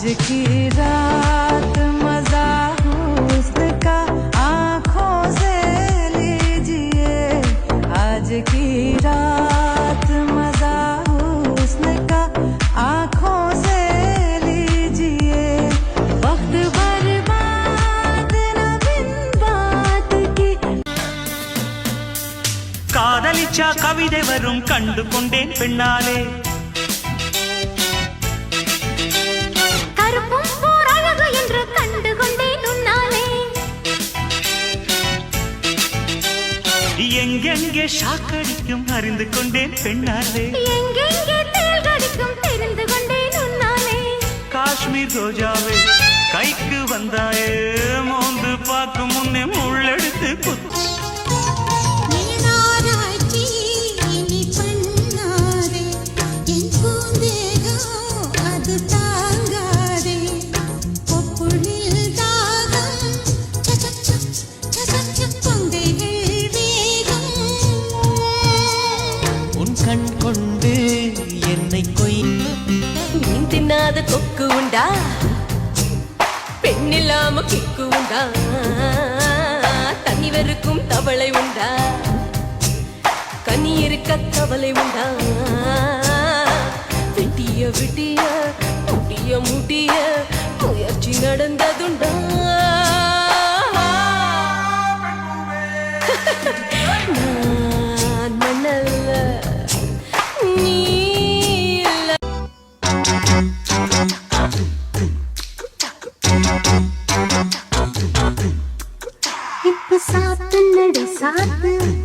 की रात मजा हुस्न का आंखों से लीजिए आज की रात मजा हुस्न का आंखों से लीजिए वक्त बर्बाद न बिन बात की காதலிச்சா கவிதை வரும் கண்டு கொண்டேன் பெண்ணாலே எங்கெங்கே ஷாக்கடிக்கும் அறிந்து கொண்டேன் பெண்ணாலே எங்கெங்கே தேல்கடிக்கும் தெரிந்து கொண்டேன் உன்னாலே காஷ்மீர் ரோஜாவே கைக்கு வந்தாயே மோந்து பார்க்கும் முன்னே முள்ளெடுத்து குத்து கண் கொண்டு என்னை கொய் மீன் தின்னாத கொக்கு உண்டா பெண்ணில்லாம கிக்கு உண்டா தனி வெறுக்கும் தவளை உண்டா கனி இருக்க கவலை உண்டா விட்டிய விட்டிய முடிய முடிய முயற்சி நடந்ததுண்டா நான் மணல்ல साथ नड़े साथ